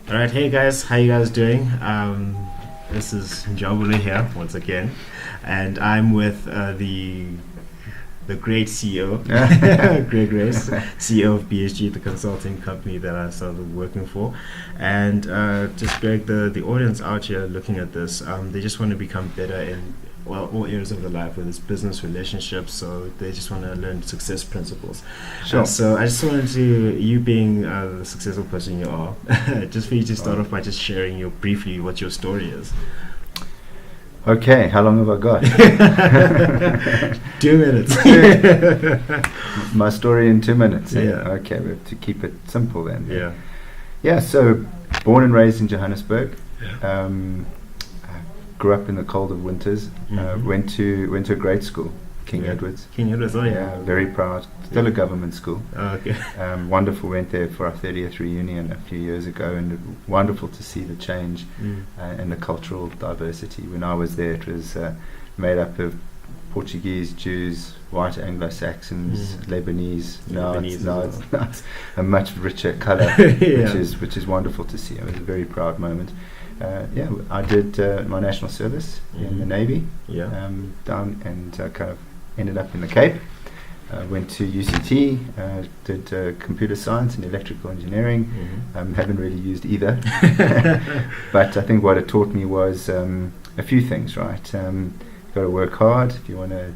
All right, hey guys, how you guys doing? This is Njabulo here once again, and I'm with the great CEO, Greg Reis, CEO of BSG, the consulting company that I started working for. And just Greg, the audience out here looking at this, they just want to become better in all areas of their life, whether it's business, relationships. So they just want to learn success principles. Sure. So I just wanted to, you being the successful person you are, just for you to start off by just sharing briefly what your story is. Okay, how long have I got? 2 minutes. My story in 2 minutes. Yeah. Okay, we have to keep it simple then. Yeah. Yeah, so born and raised in Johannesburg. Yeah. Grew up in the cold of winters. Went to a great school, King Edward's. King Edward's, oh yeah. Very proud. Still a government school. Oh, okay. Wonderful. Went there for our 30th reunion a few years ago, and wonderful to see the change and the cultural diversity. When I was there, it was made up of Portuguese, Jews, white Anglo-Saxons, Lebanese. Now it's a much richer colour, which is wonderful to see. It was a very proud moment. I did my national service in the Navy. Down and kind of ended up in the Cape. Went to UCT, did computer science and electrical engineering. Haven't really used either, but I think what it taught me was a few things. Right, got to work hard if you want to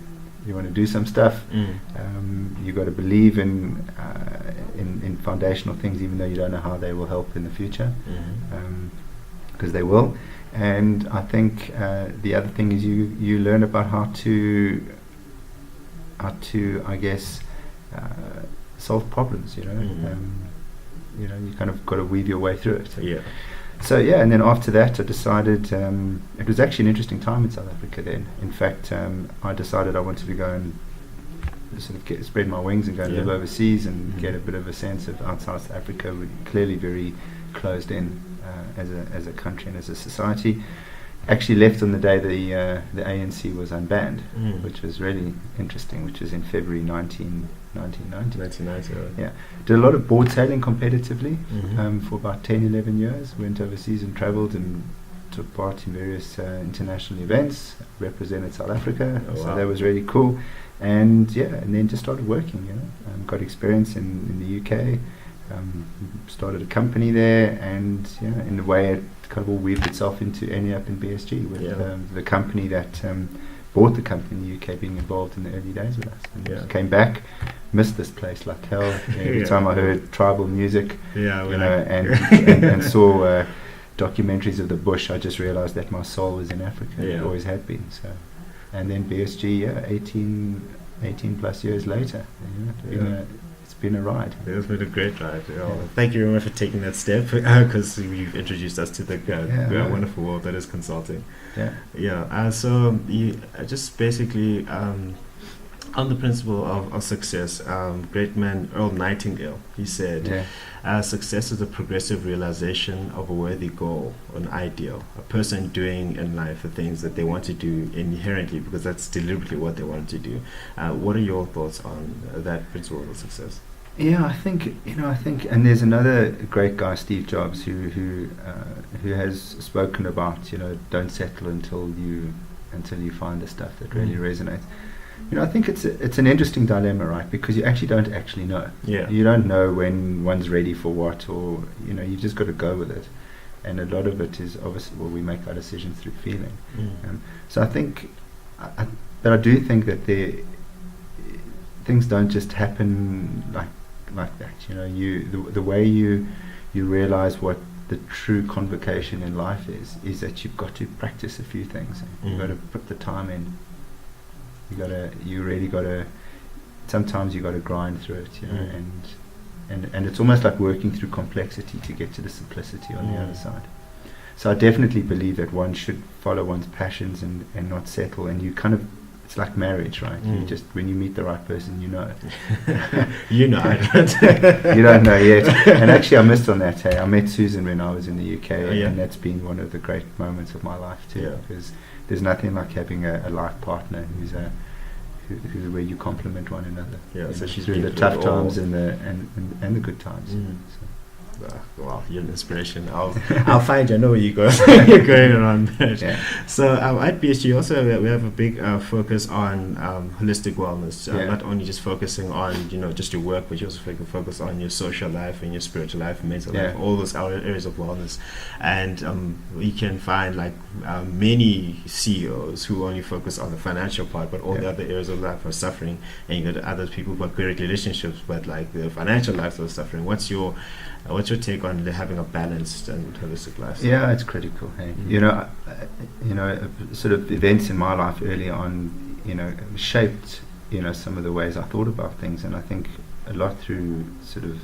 do some stuff. You got to believe in foundational things, even though you don't know how they will help in the future, because they will. And I think the other thing is you learn about how to I guess solve problems. You kind of got to weave your way through it. And then after that I decided it was actually an interesting time in South Africa then. In fact, I decided I wanted to go and sort of spread my wings and go and live overseas and get a bit of a sense of outside South Africa. We're clearly very closed in as a country and as a society. Actually left on the day the ANC was unbanned, which was really interesting, which was in February 1990. 1990, right. Yeah. Did a lot of board sailing competitively for about 10, 11 years. Went overseas and travelled and took part in various international events, represented South Africa. Oh, wow. So that was really cool. And then just started working, got experience in the UK. Started a company there, and in a way it kind of all weaved itself into ending up in BSG with the company that bought the company in the UK, being involved in the early days with us. And came back, missed this place like hell. Every time I heard tribal music, and saw documentaries of the bush, I just realised that my soul was in Africa. It always had been. So, and then BSG, 18 plus years later. It's been a ride. It's been a great ride. Thank you very much for taking that step, because you've introduced us to the wonderful world that is consulting. So you just basically on the principle of success, great man Earl Nightingale, he said, success is the progressive realization of a worthy goal, an ideal, a person doing in life the things that they want to do inherently because that's deliberately what they want to do. What are your thoughts on that principle of success? I think, and there's another great guy, Steve Jobs, who has spoken about, don't settle until you find the stuff that really resonates. I think it's an interesting dilemma, right? Because you actually don't know. You don't know when one's ready for what, or you just got to go with it. And a lot of it is obviously, we make our decisions through feeling. So I think, but I do think that things don't just happen like that. The way you realize what the true convocation in life is that you've got to practice a few things. You've got to put the time in. You really got to. Sometimes you got to grind through it, and it's almost like working through complexity to get to the simplicity on the other side. So I definitely believe that one should follow one's passions and not settle. And you kind of, it's like marriage, right? You just, when you meet the right person, you know you don't know yet. And actually I missed on that. I met Susan when I was in the UK, and that's been one of the great moments of my life too, because there's nothing like having a life partner who's where you complement one another. So she's through the tough times and the good times. Well, you're an inspiration. I'll find you. I know where you go. You're going around. Yeah. So at BSG also we have a big focus on holistic wellness. Not only just focusing on just your work, but you also focus on your social life and your spiritual life, mental life, all those areas of wellness. And we can find many CEOs who only focus on the financial part, but all the other areas of life are suffering. And you got other people who have great relationships, but like the financial life is suffering. What's your take on having a balanced and holistic life? Yeah, it's critical. Hey? Sort of events in my life early on, shaped some of the ways I thought about things, and I think a lot through sort of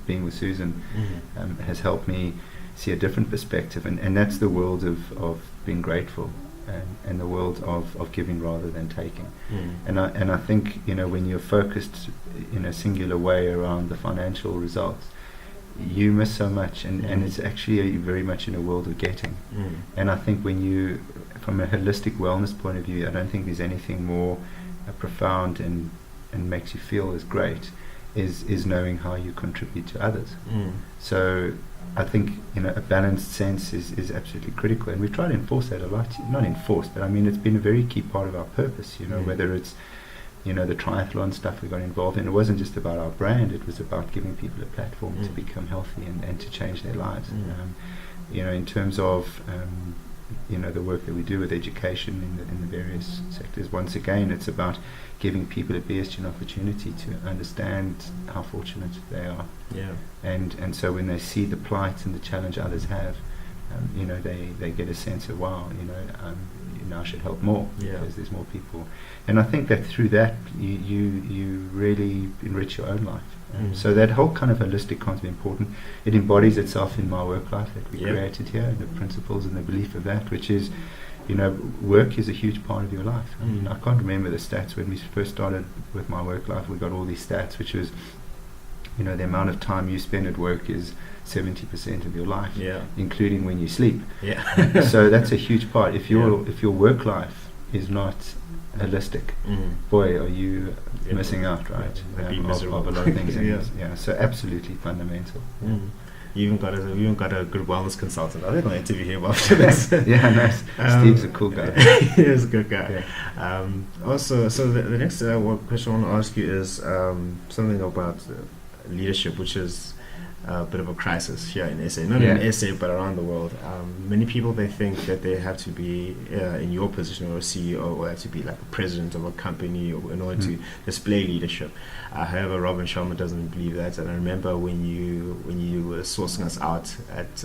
being with Susan has helped me see a different perspective, and that's the world of being grateful. And the world of giving rather than taking, and I think when you're focused in a singular way around the financial results, you miss so much, and it's actually very much in a world of getting. And I think when you, from a holistic wellness point of view, I don't think there's anything more profound and makes you feel as great is knowing how you contribute to others. So I think a balanced sense is absolutely critical, and we try to enforce that a lot. Not enforce, but I mean it's been a very key part of our purpose. Whether it's the triathlon stuff we got involved in, it wasn't just about our brand; it was about giving people a platform to become healthy and to change their lives. In terms of the work that we do with education in the various sectors. Once again, it's about giving people at BSG an opportunity to understand how fortunate they are. And so when they see the plight and the challenge others have, they get a sense of wow, I should help more because there's more people. And I think that through that you really enrich your own life. So that whole kind of holistic concept is important. It embodies itself in my work life that we created here, and the principles and the belief of that, which is, work is a huge part of your life. I mean, I can't remember the stats when we first started with my work life. We got all these stats, which was, the amount of time you spend at work is 70% of your life, including when you sleep. So that's a huge part. If your work life is not holistic, boy, are you missing out, right? Of a lot of things. So absolutely fundamental. You even got a good wellness consultant. I think I'll interview him after this. Nice. Steve's a cool guy. He's a good guy. Also, so the next question I want to ask you is something about leadership, which is a bit of a crisis here in SA, not in SA but around the world. Many people, they think that they have to be in your position or a CEO, or have to be like a president of a company in order to display leadership. However, Robin Sharma doesn't believe that, and I remember when you were sourcing us out at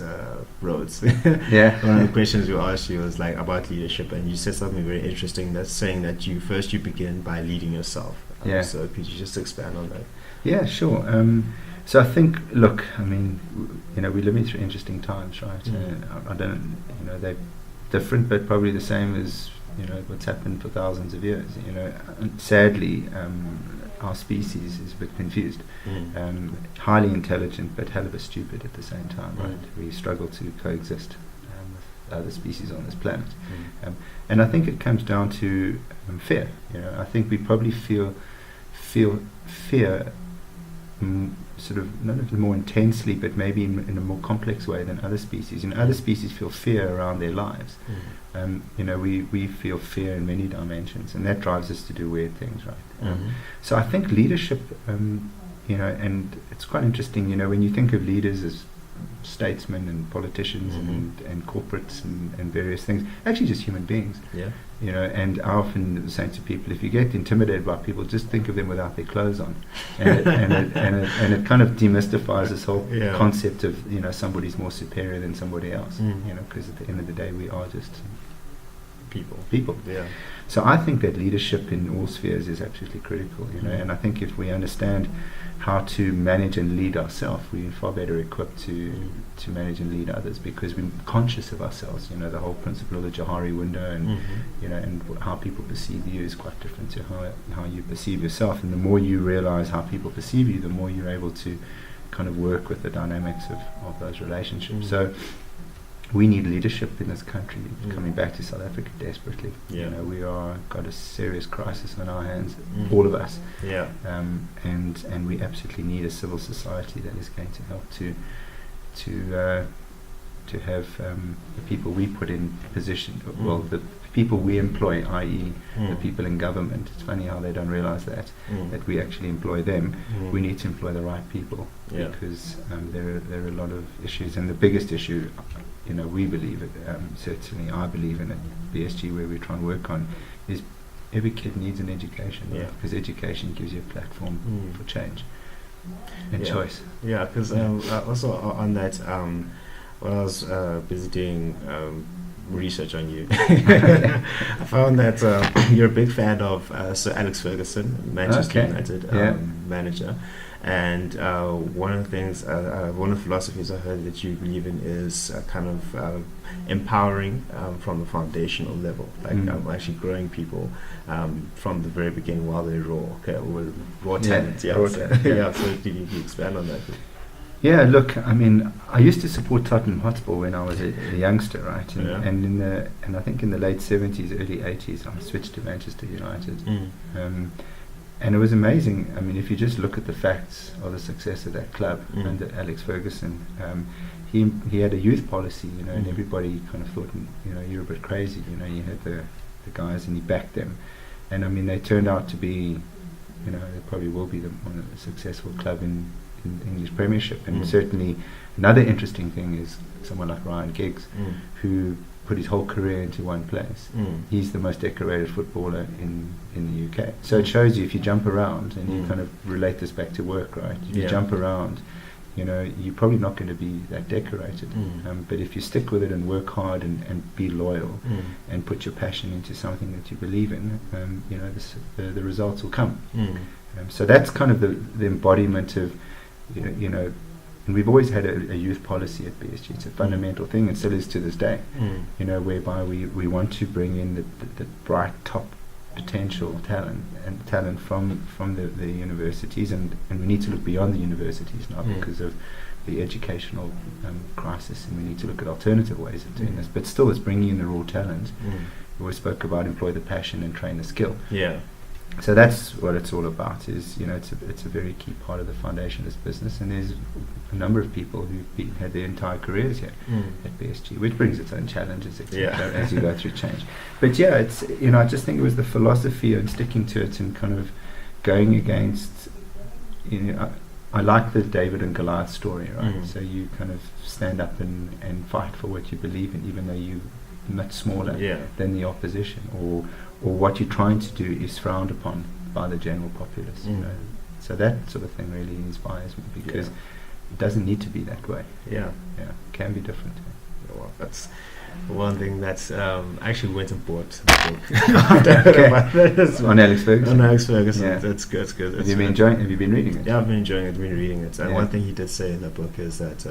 Rhodes, one of the questions we asked you was like about leadership, and you said something very interesting, that's saying that you begin by leading yourself. So could you just expand on that? Yeah, sure. So I think, look, I mean, we're living through interesting times, right? I don't, they're different, but probably the same as, what's happened for thousands of years. And sadly, our species is a bit confused. Highly intelligent, but hell of a stupid at the same time, right? We struggle to coexist with other species on this planet. And I think it comes down to fear. I think we probably feel fear sort of not only more intensely, but maybe in a more complex way than other species. Other species feel fear around their lives. We feel fear in many dimensions, and that drives us to do weird things, right? So I think leadership, and it's quite interesting, when you think of leaders as statesmen and politicians and corporates and various things, actually just human beings. And I often say to people, if you get intimidated by people, just think of them without their clothes on, and it kind of demystifies this whole concept of somebody's more superior than somebody else. Because at the end of the day, we are just people. So I think that leadership in all spheres is absolutely critical. And I think if we understand how to manage and lead ourselves, we're far better equipped to manage and lead others, because we're conscious of ourselves. The whole principle of the Johari window, and and how people perceive you is quite different to how you perceive yourself. And the more you realize how people perceive you, the more you're able to kind of work with the dynamics of those relationships. So we need leadership in this country. Coming back to South Africa desperately, we are got a serious crisis on our hands, all of us. And we absolutely need a civil society that is going to help to have the people we put in position, well, the people we employ, i.e. the people in government. It's funny how they don't realize that we actually employ them. We need to employ the right people, because there are a lot of issues, and the biggest issue, we believe, certainly I believe in at BSG, where we try and work on, is every kid needs an education, because education gives you a platform for change and choice. Yeah, because also on that, when I was busy doing research on you, I found that you're a big fan of Sir Alex Ferguson, Manchester United manager. And one of the things, one of the philosophies I heard that you believe in is kind of empowering from the foundational level, like actually growing people from the very beginning while they're raw talent. So can you expand on that? Yeah, look, I mean, I used to support Tottenham Hotspur when I was a youngster, right? And I think in the late 70s, early 80s, I switched to Manchester United. And it was amazing. I mean, if you just look at the facts of the success of that club under Alex Ferguson, he had a youth policy, and everybody kind of thought, you're a bit crazy. You had the guys, and he backed them. And I mean, they turned out to be, they probably will be one of the successful club in English Premiership. And certainly another interesting thing is someone like Ryan Giggs, who put his whole career into one place. He's the most decorated footballer in the UK. So it shows you, if you jump around, and you kind of relate this back to work, right? If you jump around, you're probably not going to be that decorated. But if you stick with it and work hard and be loyal and put your passion into something that you believe in, the results will come. So that's kind of the embodiment of, and we've always had a youth policy at BSG. It's a fundamental thing, and still is to this day, whereby we want to bring in the bright top potential talent from the universities, and we need to look beyond the universities now because of the educational crisis, and we need to look at alternative ways of doing this. But still, it's bringing in the raw talent. We always spoke about employ the passion and train the skill. So that's what it's all about. Is it's a very key part of the foundation of this business, and there's a number of people who've had their entire careers here at BSG, which brings its own challenges, as you go through change. But it's I just think it was the philosophy and sticking to it and kind of going against. I like the David and Goliath story, right? So you kind of stand up and fight for what you believe in, even though you're much smaller than the opposition, or what you're trying to do is frowned upon by the general populace. So that sort of thing really inspires me, because it doesn't need to be that way. It can be different. Well, that's one thing that's actually went and bought the book on Alex Ferguson. On Alex Ferguson, that's good. Have you been reading it? Yeah, I've been enjoying it. I've been reading it. And one thing he did say in the book is that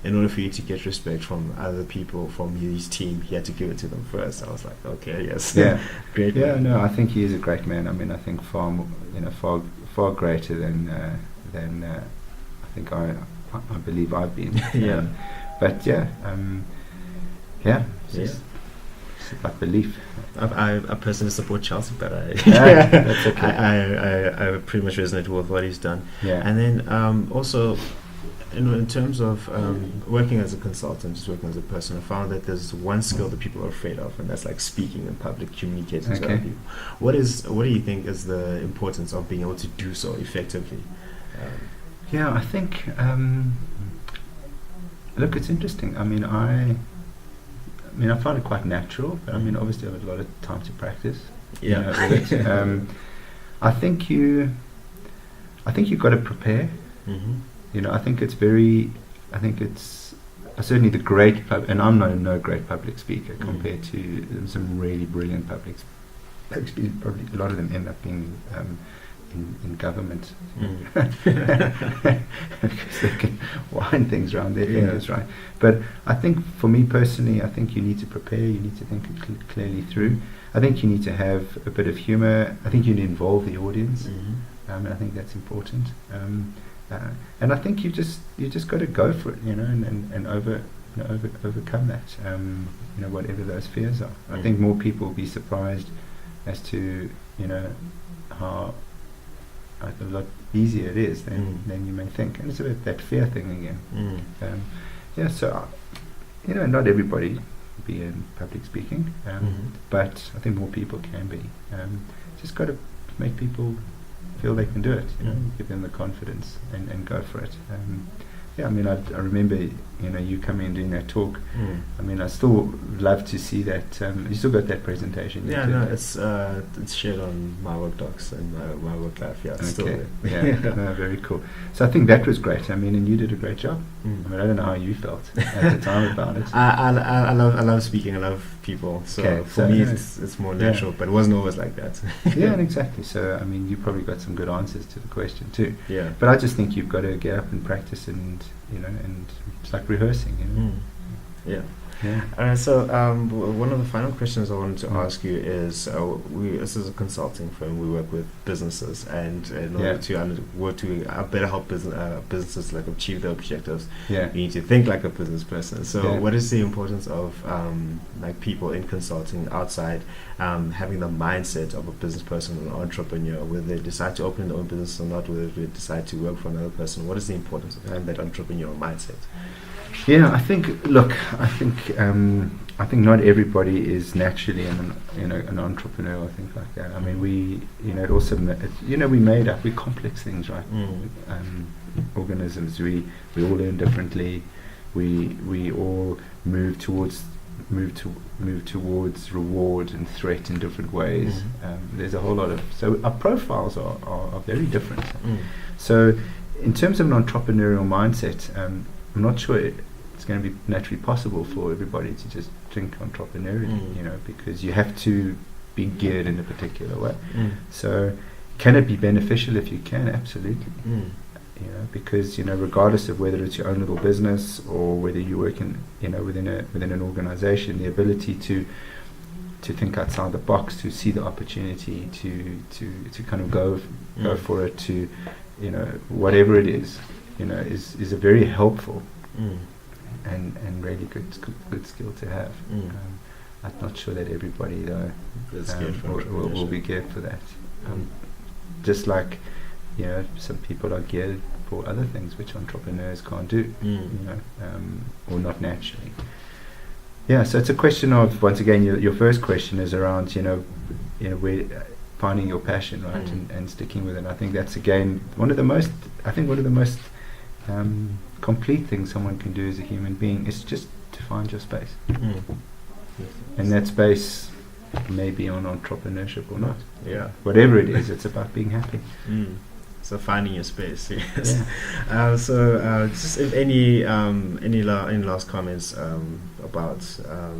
in order for you to get respect from other people from his team, he had to give it to them first. I was like, okay, yes, great. Yeah, man. No, I think he is a great man. I mean, I think far greater than I think I believe I've been. It's like belief. I personally support Chelsea, but that's okay. I pretty much resonate with what he's done. And then also, in terms of working as a consultant, just working as a person, I found that there's one skill that people are afraid of, and that's like speaking in public, communicating to other people. What do you think is the importance of being able to do so effectively? I think. Look, it's interesting. I mean, I find it quite natural, but I mean, obviously, I have a lot of time to practice. With it. I think you've got to prepare. I think it's certainly the great and I'm no great public speaker compared to some really brilliant public speakers. Probably a lot of them end up being in government because they can wind things around their fingers, right? But I think for me personally, I think you need to prepare, you need to think it clearly through. I think you need to have a bit of humor. I think you need to involve the audience. I think that's important. And I think you just got to go for it, and overcome that. Whatever those fears are. I think more people will be surprised as to how a lot easier it is than you may think. And it's about that fear thing again. So not everybody be in public speaking, but I think more people can be. Just got to make people feel they can do it, give them the confidence and go for it. I remember, you coming and doing that talk. I still love to see that. You still got that presentation? It's shared on my work docs and my work life. Yeah, it's still there. No, very cool. So I think that was great. And you did a great job. I don't know how you felt at the time about it. I love speaking. I love people. So for me, it's more natural, but it wasn't always like that. Exactly. So you probably got some good answers to the question too. Yeah. But I just think you've got to get up and practice and it's like rehearsing. So one of the final questions I wanted to ask you is, this is a consulting firm. We work with businesses, and in order to better help businesses like achieve their objectives, you need to think like a business person. So what is the importance of people in consulting outside having the mindset of a business person, an entrepreneur, whether they decide to open their own business or not, whether they decide to work for another person? What is the importance of having that entrepreneurial mindset? I think not everybody is naturally an entrepreneur. I think like that. It also we made up. We're complex things, right? Organisms. We all learn differently. We all move towards reward and threat in different ways. There's a whole lot of our profiles are very different. So in terms of an entrepreneurial mindset, I'm not sure it's going to be naturally possible for everybody to just think entrepreneurially, because you have to be geared in a particular way. So can it be beneficial if you can? Absolutely. Because regardless of whether it's your own little business or whether you work in within an organization, the ability to think outside the box, to see the opportunity, to kind of go for it, to whatever it is, is a very helpful and really good skill to have. I'm not sure that everybody though will be geared for that. Just like some people are geared for other things which entrepreneurs can't do, or not naturally. So it's a question of, once again, your first question is around where finding your passion, right, and sticking with it. I think that's again one of the most complete things someone can do as a human being is just to find your space. And that space may be on entrepreneurship or not. Whatever it is, it's about being happy. So finding your space, yes. Just if any last comments about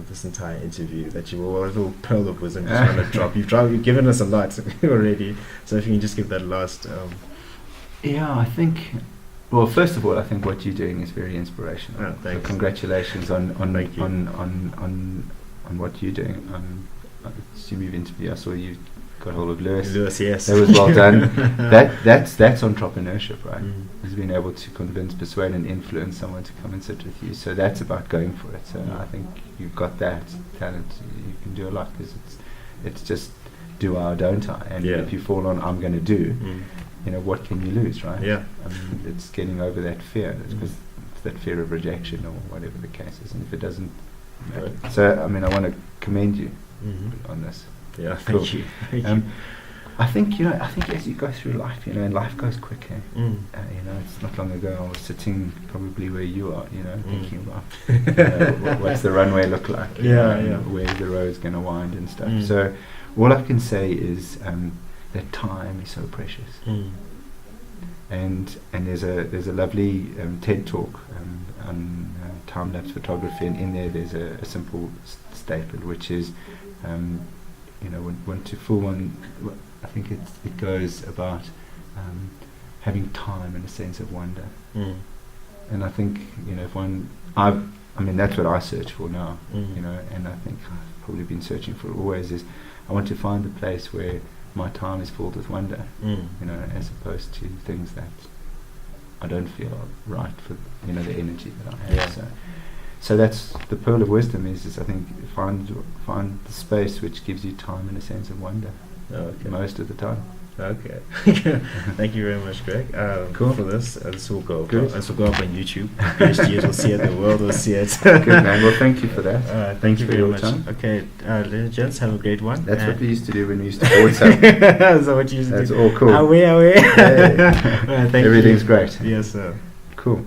this entire interview that you will, a little pearl of wisdom just want to drop. You've given us a lot already, so if you can just give that last. I think. Well, first of all, I think what you're doing is very inspirational. So congratulations on what you're doing. I assume you've interviewed. I saw you got hold of Lewis. Yes. That was well done. That's entrepreneurship, right? Is being able to convince, persuade, and influence someone to come and sit with you. So that's about going for it. So I think you've got that talent. You can do a lot because it's just do I or don't I. And if you fall on I'm going to do, what can you lose, right? It's getting over that fear. It's that fear of rejection or whatever the case is. And if it doesn't, so I want to commend you on this. Thank you. I think as you go through life, and life goes quicker. It's not long ago I was sitting probably where you are, thinking about what's the runway look like, where the road's going to wind and stuff. So all I can say is that time is so precious. And there's a lovely TED talk on time-lapse photography, and in there there's a simple statement which is when to fool one, I think it goes about having time and a sense of wonder. And I think if one, that's what I search for now. And I think I've probably been searching for it always. Is I want to find a place where my time is filled with wonder. As opposed to things that I don't feel are right for the energy that I have. So that's the pearl of wisdom is I think find the space which gives you time and a sense of wonder. Most of the time. Okay. Thank you very much, Greg. Cool. For this. This will go up on YouTube. PhDs will see it. The world will see it. Good, man. Well, thank you for that. Thank you very much. Time. Okay, ladies and gents, have a great one. That's what we used to do when we used to board something. That's what you used to do. That's all cool. Away. Thank Everything's you. great. Yes, sir.